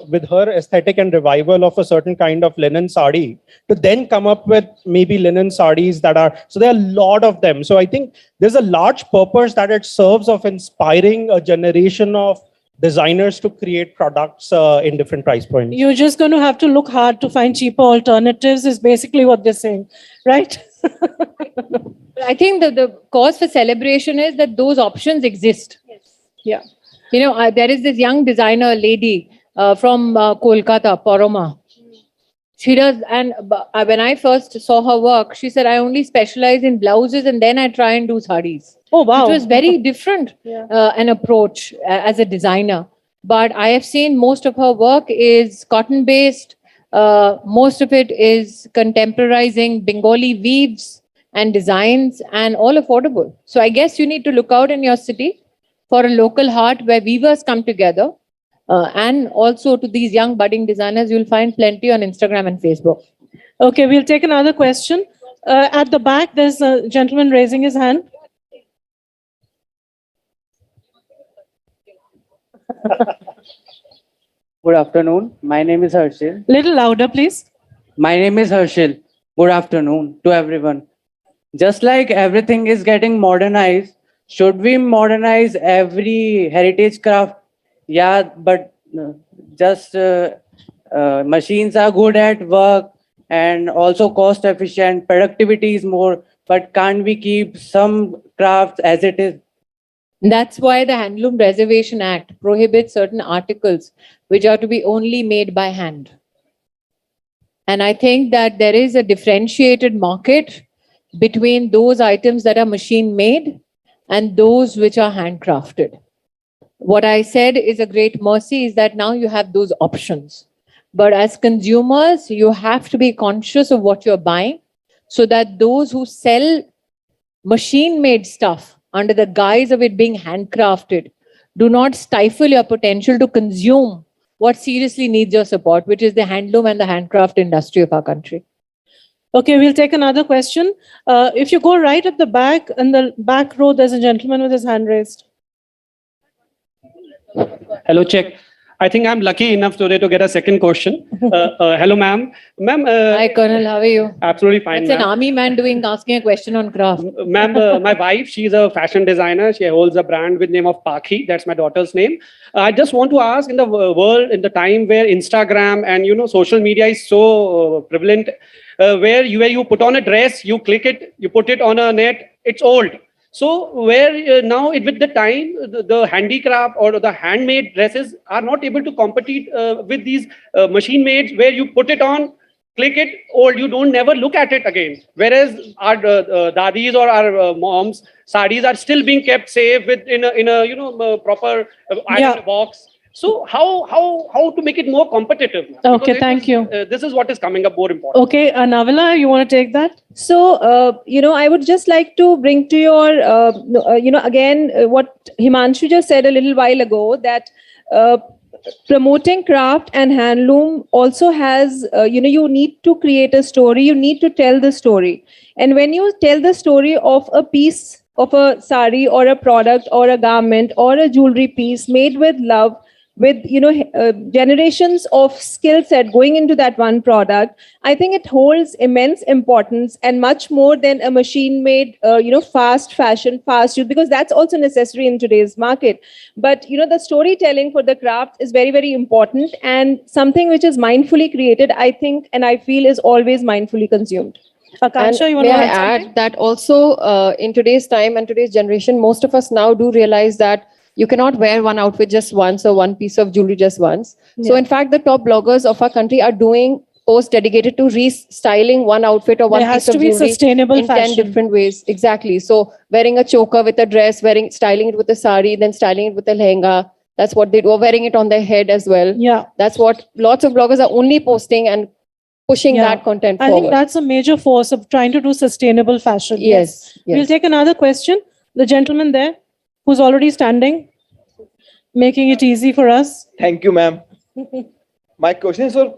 with her aesthetic and revival of a certain kind of linen sari to then come up with maybe linen saris that are, so there are a lot of them. So I think there's a large purpose that it serves of inspiring a generation of designers to create products in different price points. You're just going to have to look hard to find cheaper alternatives, is basically what they're saying, right? I think that the cause for celebration is that those options exist. Yeah. There is this young designer lady from Kolkata, Paroma. She does, and when I first saw her work, she said, I only specialize in blouses and then I try and do sarees. Oh, wow. Which was very different Yeah. an approach as a designer. But I have seen most of her work is cotton based. Most of it is contemporizing Bengali weaves and designs and all affordable. So I guess you need to look out in your city for a local heart where weavers come together. And also to these young budding designers, you'll find plenty on Instagram and Facebook. Okay, we'll take another question. At the back, there's a gentleman raising his hand. Good afternoon. My name is Harshil. Little louder, please. My name is Harshil. Good afternoon to everyone. Just like everything is getting modernized, should we modernize every heritage craft? Yeah, but just machines are good at work and also cost efficient. Productivity is more, but can't we keep some crafts as it is? That's why the Handloom Reservation Act prohibits certain articles which are to be only made by hand. And I think that there is a differentiated market between those items that are machine made and those which are handcrafted. What I said is a great mercy is that now you have those options. But as consumers, you have to be conscious of what you're buying so that those who sell machine made stuff under the guise of it being handcrafted do not stifle your potential to consume what seriously needs your support, which is the handloom and the handcraft industry of our country. Okay, we'll take another question. If you go right at the back, in the back row, there's a gentleman with his hand raised. Hello, check. I think I'm lucky enough today to get a second question. Hello, ma'am. Ma'am. Hi, Colonel. How are you? Absolutely fine. That's an army man asking a question on craft. Ma'am, my wife, she's a fashion designer. She holds a brand with name of Pakhi. That's my daughter's name. I just want to ask, in the world, in the time where Instagram and social media is so prevalent, where you put on a dress, you click it, you put it on a net, it's old. So where now with the time, the handicraft or the handmade dresses are not able to compete with these machine made where you put it on, click it, old, you don't never look at it again. Whereas our dadis or our moms, sarees are still being kept safe in a proper iron box. So how to make it more competitive? Okay, thank you. This is what is coming up more important. Okay, Anavila, you want to take that? So, I would just like to bring to your, again, what Himanshu just said a little while ago, that promoting craft and handloom also has, you need to create a story, you need to tell the story. And when you tell the story of a piece of a saree or a product or a garment or a jewelry piece made with love, with generations of skill set going into that one product, I think it holds immense importance and much more than a machine made fast fashion, fast use, because that's also necessary in today's market. But the storytelling for the craft is very, very important, and something which is mindfully created, I think, and I feel is always mindfully consumed. Akanksha, you want May to I add add that also in today's time and today's generation, most of us now do realize that you cannot wear one outfit just once or one piece of jewelry just once. Yeah. So in fact, the top bloggers of our country are doing posts dedicated to restyling one outfit or one There has piece of to be jewelry sustainable in 10 fashion. different ways. Exactly. So wearing a choker with a dress, styling it with a sari, then styling it with a lehenga. That's what they do. Or wearing it on their head as well. Yeah. That's what lots of bloggers are only posting and pushing that content forward. I think that's a major force of trying to do sustainable fashion. Yes. We'll take another question. The gentleman there who's already standing, making it easy for us. Thank you, ma'am. My question is for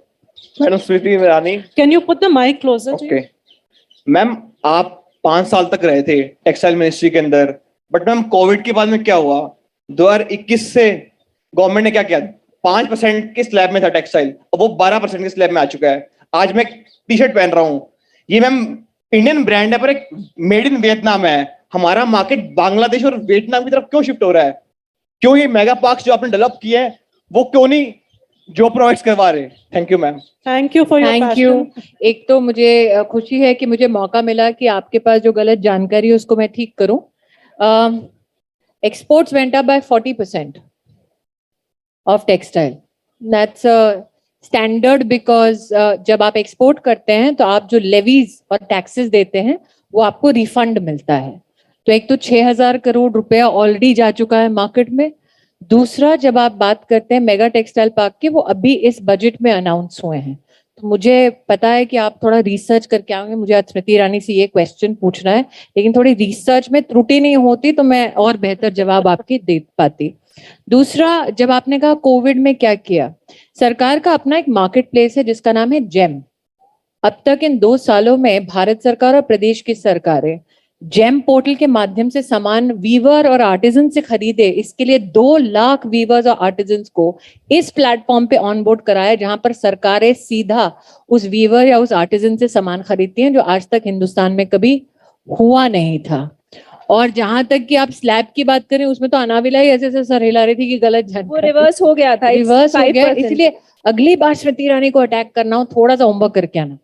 Madam Smriti Irani. Can you put the mic closer to you? Okay. Ma'am, आप 5 साल तक रहे थे textile ministry के अंदर, but ma'am Covid के बाद में क्या हुआ? 2021 से गवर्नमेंट ने क्या किया? 5% के स्लैब में था टेक्सटाइल, अब वो 12% के स्लैब में आ चुका है. आज मैं टी शर्ट पहन रहा हूँ, ये मैम इंडियन ब्रांड है पर एक मेड इन वियतनाम है. हमारा मार्केट बांग्लादेश और वियतनाम की तरफ क्यों शिफ्ट हो रहा है? क्यों ये मेगा पार्क्स जो आपने डेवलप किए हैं वो क्यों नहीं जो प्रोवाइड करवा रहे? Thank you ma'am. Thank you for your thank you. एक तो मुझे खुशी है कि मुझे मौका मिला कि आपके पास जो गलत जानकारी है उसको मैं ठीक करूं. Exports went up by 40% of textile. That's a standard because जब आप एक्सपोर्ट करते हैं तो आप जो लेवीज और टैक्सेस देते हैं वो आपको रिफंड मिलता है. तो एक तो 6,000 करोड़ रुपया ऑलरेडी जा चुका है मार्केट में. दूसरा, जब आप बात करते हैं मेगा टेक्सटाइल पार्क के, वो अभी इस बजट में अनाउंस हुए हैं. तो मुझे पता है कि आप थोड़ा रिसर्च करके आओगे. मुझे आज स्मृति ईरानी से ये क्वेश्चन पूछना है, लेकिन थोड़ी रिसर्च में त्रुटि नहीं होती तो मैं और बेहतर जवाब आपकी दे पाती. दूसरा, जब आपने कहा कोविड में क्या किया, सरकार का अपना एक मार्केट प्लेस है जिसका नाम है जेम. अब तक इन 2 सालों में भारत सरकार और प्रदेश की सरकारें जेम पोर्टल के माध्यम से सामान वीवर और आर्टिजन से खरीदे. इसके लिए 2 लाख वीवर्स और आर्टिजन को इस प्लेटफॉर्म पे ऑनबोर्ड कराया, जहां पर सरकारें सीधा उस वीवर या उस आर्टिजन से सामान खरीदती हैं, जो आज तक हिंदुस्तान में कभी हुआ नहीं था. और जहां तक कि आप स्लैब की बात करें, उसमें तो अनाविला ही ऐसे ऐसे सर हिला रही थी कि गलत जानकारी. वो रिवर्स हो गया था. रिवर्स हो गया. इसलिए अगली बार स्मृति ईरानी को अटैक करना हो, थोड़ा सा होमवर्क करके आना.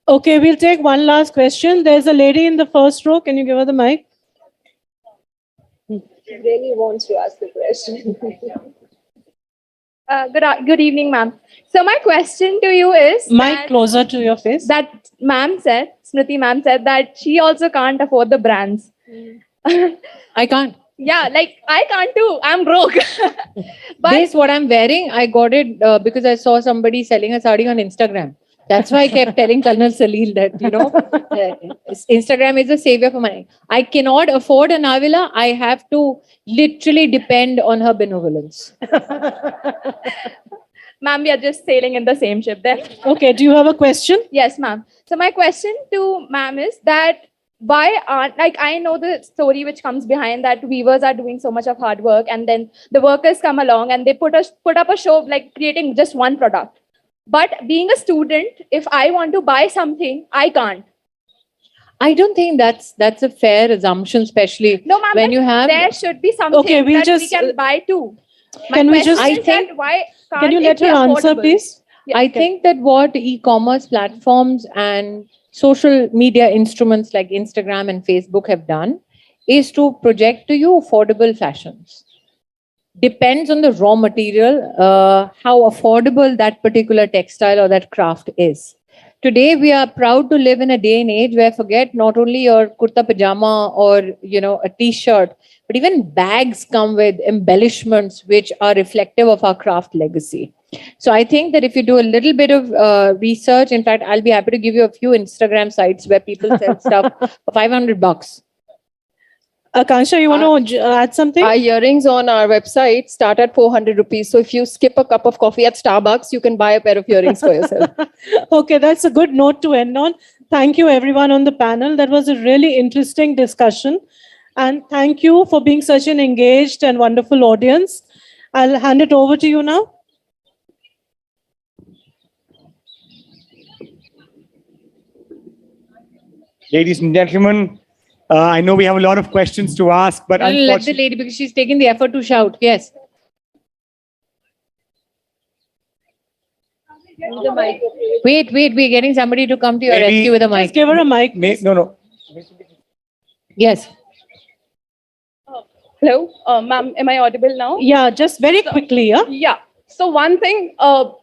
Okay, we'll take one last question. There's a lady in the first row. Can you give her the mic? She really wants to ask the question. Good evening, ma'am. So my question to you is Mic closer to your face. that Smriti ma'am said that she also can't afford the brands. I can't. Yeah, like I can't too. I'm broke. But This, what I'm wearing, I got it because I saw somebody selling a sari on Instagram. That's why I kept telling Colonel Salil that, Instagram is a savior for money. I cannot afford an Anavila. I have to literally depend on her benevolence. ma'am, we are just sailing in the same ship there. Okay, do you have a question? Yes, ma'am. So my question to ma'am is that why aren't, like, I know the story which comes behind that weavers are doing so much of hard work, and then the workers come along and they put up a show like creating just one product. But being a student, if I want to buy something, I can't. I don't think that's a fair assumption, especially No, ma'am. when you have. There should be something Okay, we'll that we just, can buy too. can we question just- is I that think- why can't Can you it let be her answer, affordable? please? Yeah, I okay. think that what e-commerce platforms and social media instruments like Instagram and Facebook have done is to project to you affordable fashions. Depends on the raw material, how affordable that particular textile or that craft is. Today, we are proud to live in a day and age where forget not only your kurta pajama or a t-shirt, but even bags come with embellishments which are reflective of our craft legacy. So I think that if you do a little bit of research, in fact, I'll be happy to give you a few Instagram sites where people sell stuff for $500. Akanksha, you want to add something? Our earrings on our website start at 400 rupees. So if you skip a cup of coffee at Starbucks, you can buy a pair of earrings for yourself. Okay, that's a good note to end on. Thank you, everyone on the panel. That was a really interesting discussion. And thank you for being such an engaged and wonderful audience. I'll hand it over to you now. Ladies and gentlemen, I know we have a lot of questions to ask, but Let the unfortunately, lady, because she's taking the effort to shout. Yes. Wait, we're getting somebody to come to your Maybe- rescue with a mic. Just give her a mic. no. Yes. Hello, ma'am, am I audible now? Yeah, just very quickly, yeah? Yeah. So one thing,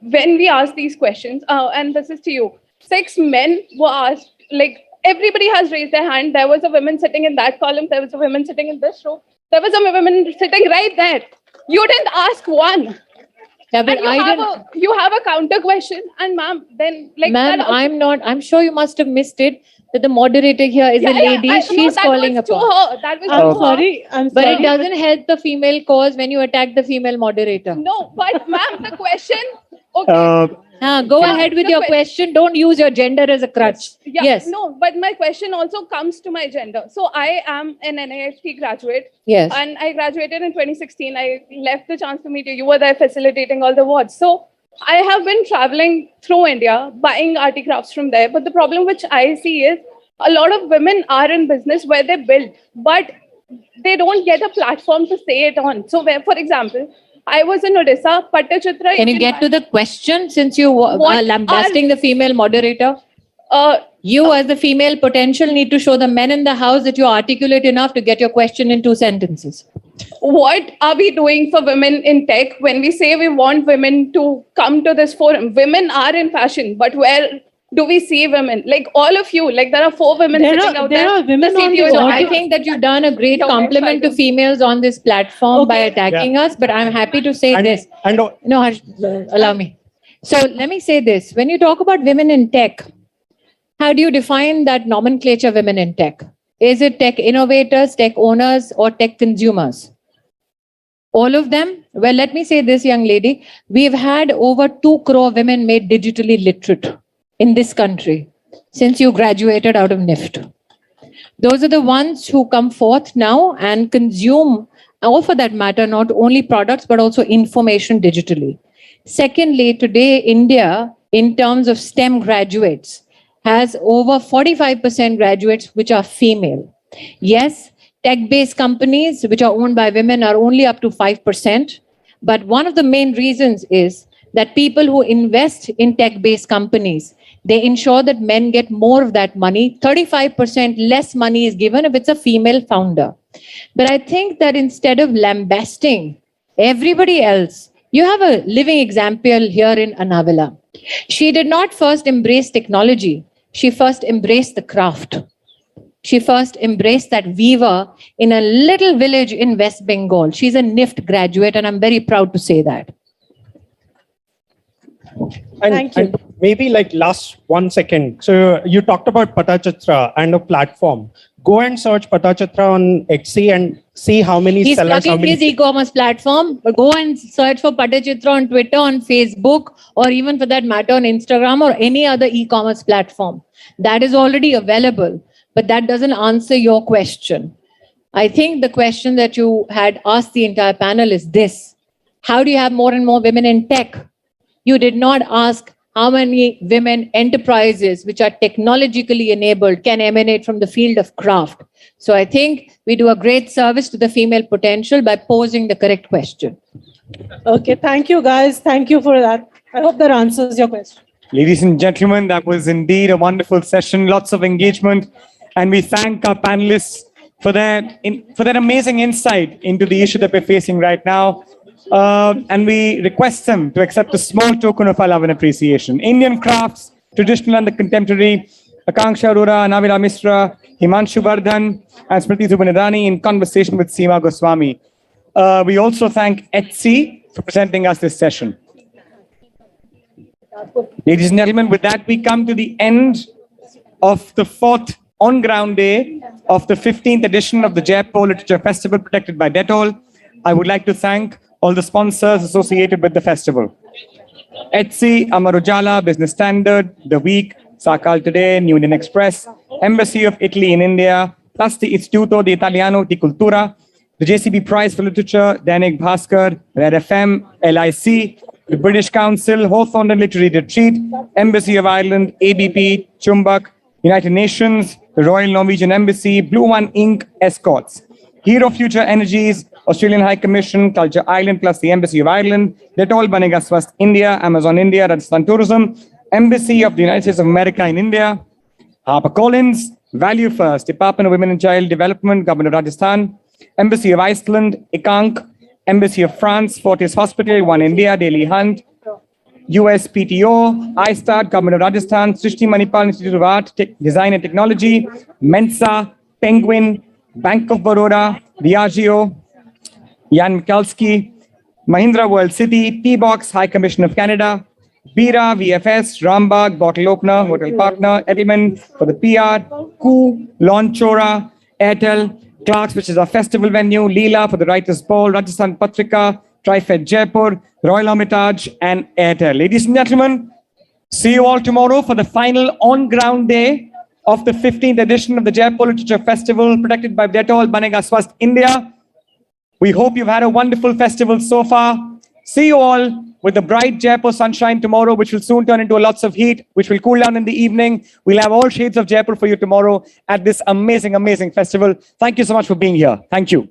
when we ask these questions, and this is to you, 6 men were asked, like everybody has raised their hand. There was a woman sitting in that column. There was a woman sitting in this row. There was a woman sitting right there. You didn't ask one. Yeah, but And you have a counter question, and ma'am, then like Ma'am, that also- I'm sure you must have missed it that the moderator here is a lady. no, She's that calling was to upon. her. That was I'm to her. sorry. I'm But sorry. it doesn't help the female cause when you attack the female moderator. No, but ma'am, the question. Okay. Go ahead with the your que- question. Don't use your gender as a crutch. Yeah, Yes. No, but my question also comes to my gender. So I am an NIST graduate. Yes. And I graduated in 2016. I left the chance to meet you. You were there facilitating all the awards. So I have been traveling through India, buying arty crafts from there. But the problem which I see is a lot of women are in business where they build, but they don't get a platform to say it on. So where, for example, I was in Odisha, Pattachitra. Can you get to the question since you are What lambasting the female moderator? You as the female potential need to show the men in the house that you're articulate enough to get your question in 2 sentences. What are we doing for women in tech when we say we want women to come to this forum? Women are in fashion, but where do we see women? Like all of you, like there are 4 women sitting out there. There are women The on CTO the is So I audience. think that you've done a great No, compliment to females on this platform by attacking us, but I'm happy to say this. And No, Harsh, allow me. So let me say this. When you talk about women in tech, how do you define that nomenclature, women in tech? Is it tech innovators, tech owners, or tech consumers? All of them? Well, let me say this, young lady. We've had over 2 crore women made digitally literate in this country since you graduated out of NIFT. Those are the ones who come forth now and consume, or for that matter, not only products, but also information digitally. Secondly, today, India, in terms of STEM graduates, has over 45% graduates which are female. Yes, tech-based companies which are owned by women are only up to 5%. But one of the main reasons is that people who invest in tech-based companies, they ensure that men get more of that money. 35% less money is given if it's a female founder. But I think that instead of lambasting everybody else, You have a living example here in Anavila. She did not first embrace technology. She first embraced the craft. She first embraced that weaver in a little village in West Bengal. She's a NIFT graduate, and I'm very proud to say that. Thank you. And maybe like last 1 second. So you talked about Patachitra and a platform. Go and search Patachitra on Etsy and see how many He's sellers. plugging his e-commerce platform. But go and search for Patachitra on Twitter, on Facebook, or even for that matter on Instagram or any other e-commerce platform. That is already available, but that doesn't answer your question. I think the question that you had asked the entire panel is this: how do you have more and more women in tech? You did not ask how many women enterprises which are technologically enabled can emanate from the field of craft. So I think we do a great service to the female potential by posing the correct question. Okay, thank you guys. Thank you for that. I hope that answers your question. Ladies and gentlemen, that was indeed a wonderful session, lots of engagement. And we thank our panelists for their amazing insight into the issue that we're facing right now. And we request them to accept a small token of our love and appreciation. Indian crafts, traditional and the contemporary, Akanksha Arora, Anavila Misra, Himanshu Wardhan, and Smriti Zubin Irani in conversation with Seema Goswami. We also thank Etsy for presenting us this session. Ladies and gentlemen, with that, we come to the end of the 4th on-ground day of the 15th edition of the Jaipur Literature Festival, protected by Dettol. I would like to thank all the sponsors associated with the festival. Etsy, Amar Ujala, Business Standard, The Week, Sakal Today, New Indian Express, Embassy of Italy in India, plus the Istituto di Italiano di Cultura, the JCB Prize for Literature, Dainik Bhaskar, Red FM, LIC, the British Council, Hawthorne Literary Retreat, Embassy of Ireland, ABP, Chumbak, United Nations, the Royal Norwegian Embassy, Blue One Inc. Escorts, Hero Future Energies, Australian High Commission, Culture Island plus the Embassy of Ireland, Dettol Banega Swast India, Amazon India, Rajasthan Tourism, Embassy of the United States of America in India, HarperCollins, Value First, Department of Women and Child Development, Government of Rajasthan, Embassy of Iceland, ICANC, Embassy of France, Fortis Hospital, One India, Daily Hunt, USPTO, iStart, Government of Rajasthan, Srishti Manipal Institute of Art, Design and Technology, Mensa, Penguin, Bank of Baroda, Diageo, Jan Mikulski, Mahindra World City, T-Box, High Commission of Canada, Bira, VFS, Rambagh, Bottle Opener, Hotel Partner, Edelman for the PR, Koo, Launchora, Airtel, Clark's, which is our festival venue, Leela for the Writers' Ball, Rajasthan Patrika, TriFed Jaipur, Royal Hermitage, and Airtel. Ladies and gentlemen, see you all tomorrow for the final on-ground day of the 15th edition of the Jaipur Literature Festival, protected by Dettol, Banega Swast India. We hope you've had a wonderful festival so far. See you all with the bright Jaipur sunshine tomorrow, which will soon turn into lots of heat, which will cool down in the evening. We'll have all shades of Jaipur for you tomorrow at this amazing, amazing festival. Thank you so much for being here. Thank you.